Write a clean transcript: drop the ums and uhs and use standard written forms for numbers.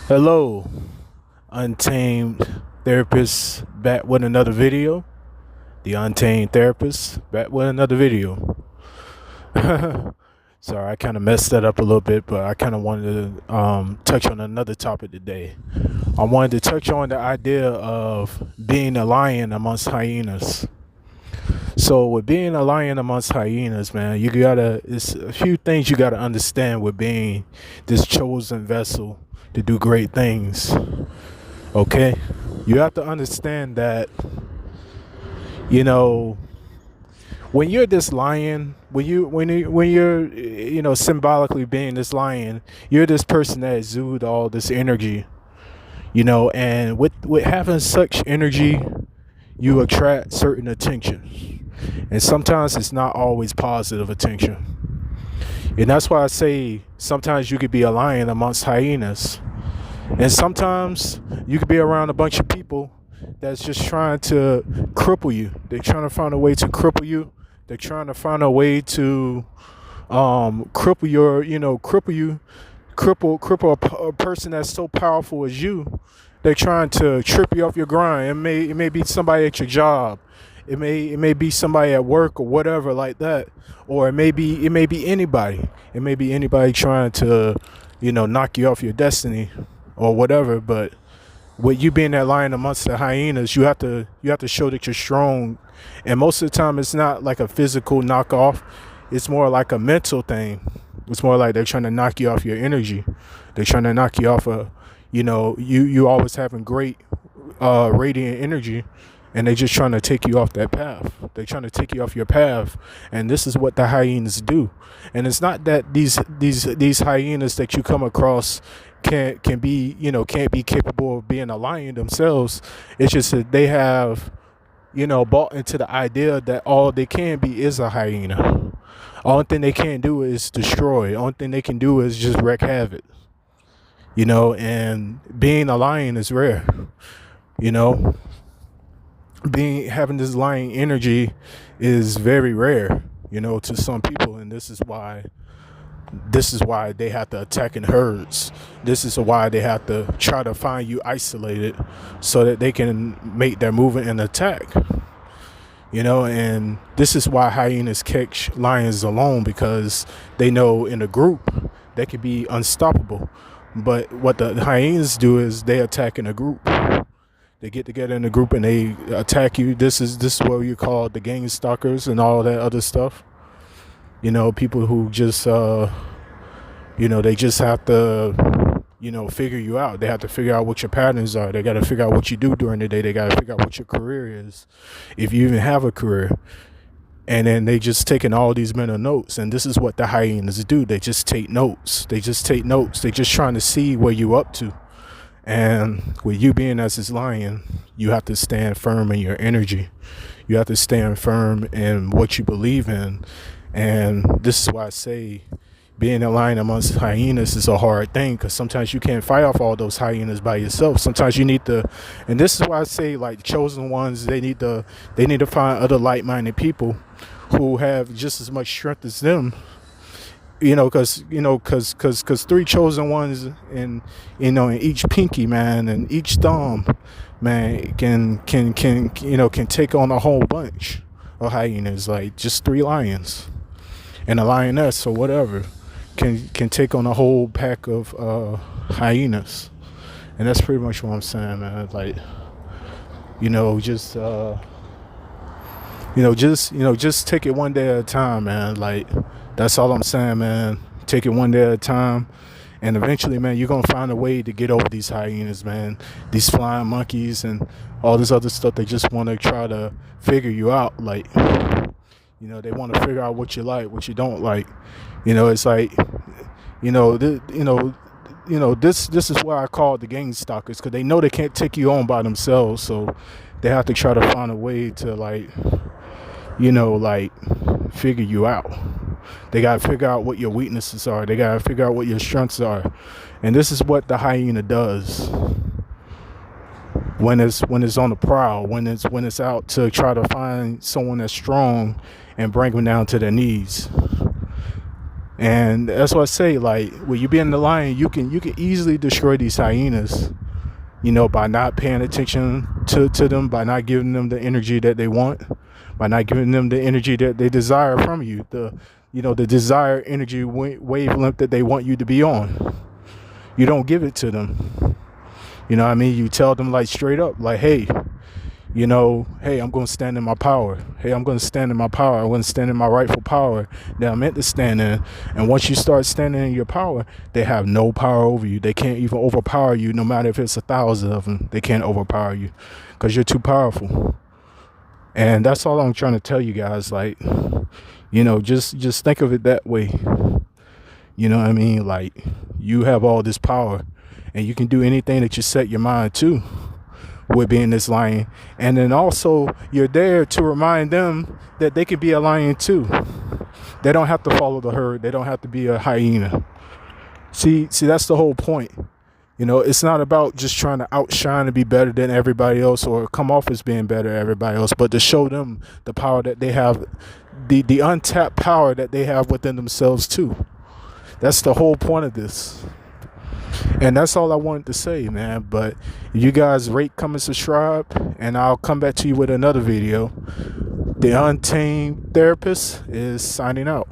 Hello, Untamed Therapist, back with another video. The Untamed Therapist, back with another video. Sorry, I kind of messed that up a little bit, but I kind of wanted to touch on another topic today. I wanted to touch on the idea of being a lion amongst hyenas. So with being a lion amongst hyenas, man, it's a few things you gotta understand with being this chosen vessel to do great things. Okay? You have to understand that, you know, when you're this lion, when you're symbolically being this lion, you're this person that exudes all this energy, and with having such energy, you attract certain attention. And sometimes it's not always positive attention. And that's why I say sometimes you could be a lion amongst hyenas. And sometimes you could be around a bunch of people that's just trying to cripple you. They're trying to find a way to cripple you. They're trying to find a way to cripple a person that's so powerful as you. They're trying to trip you off your grind. It may be somebody at your job. It may be somebody at work or whatever like that. Or it may be anybody. It may be anybody trying to, knock you off your destiny or whatever. But with you being that lion amongst the hyenas, you have to show that you're strong. And most of the time it's not like a physical knockoff. It's more like a mental thing. It's more like they're trying to knock you off your energy. They're trying to knock you off you always having great radiant energy, and they're just trying to take you off that path. They're trying to take you off your path, and this is what the hyenas do. And it's not that these hyenas that you come across can't be capable of being a lion themselves. It's just that they have bought into the idea that all they can be is a hyena. Only thing they can't do is destroy. Only thing they can do is just wreak havoc. And being a lion is rare. Having this lion energy is very rare, to some people, and this is why they have to attack in herds. This is why they have to try to find you isolated so that they can make their movement and attack. And this is why hyenas catch lions alone, because they know in a group they can be unstoppable. But what the hyenas do is they attack in a group. They get together in a group and they attack you. This is what you call the gang stalkers and all that other stuff. People who just they just have to figure you out. They have to figure out what your patterns are. They got to figure out what you do during the day. They got to figure out what your career is, if you even have a career. And then they just taking all these mental notes. And this is what the hyenas do. They just take notes. They just trying to see where you up to. And with you being as this lion, you have to stand firm in your energy. You have to stand firm in what you believe in. And this is why I say being a lion amongst hyenas is a hard thing, because sometimes you can't fight off all those hyenas by yourself. Sometimes you need to, and this is why I say, like, the chosen ones, they need to find other like-minded people who have just as much strength as them. Because three chosen ones in each pinky, man, and each thumb, man, can take on a whole bunch of hyenas. Like, just three lions and a lioness or whatever can take on a whole pack of hyenas. And that's pretty much what I'm saying, man. Like, just take it one day at a time, man. Like, that's all I'm saying, man. Take it one day at a time. And eventually, man, you're going to find a way to get over these hyenas, man. These flying monkeys and all this other stuff. They just want to try to figure you out. Like, they want to figure out what you like, what you don't like. It's like, this is why I call it the gang stalkers, because they know they can't take you on by themselves. So they have to try to find a way to, figure you out. They got to figure out what your weaknesses are. They got to figure out what your strengths are. And this is what the hyena does when it's on the prowl, when it's out to try to find someone that's strong and bring them down to their knees. And that's what I say. Like when you being the lion, you can easily destroy these hyenas. By not paying attention to them, by not giving them the energy that they want, by not giving them the energy that they desire from you, the desired energy wavelength that they want you to be on. You don't give it to them. You know what I mean? You tell them like straight up, like, hey, hey, I'm going to stand in my power. Hey, I'm going to stand in my power. I'm going to stand in my rightful power that I'm meant to stand in. And once you start standing in your power, they have no power over you. They can't even overpower you, no matter if it's 1,000 of them. They can't overpower you because you're too powerful. And that's all I'm trying to tell you guys. Like, just think of it that way. You know what I mean? Like, you have all this power and you can do anything that you set your mind to with being this lion. And then also you're there to remind them that they could be a lion too. They don't have to follow the herd. They don't have to be a hyena. See, that's the whole point. It's not about just trying to outshine and be better than everybody else or come off as being better than everybody else, but to show them the power that they have, the untapped power that they have within themselves too. That's the whole point of this. And that's all I wanted to say, man. But you guys rate, comment, subscribe, and I'll come back to you with another video. The Untamed Therapist is signing out.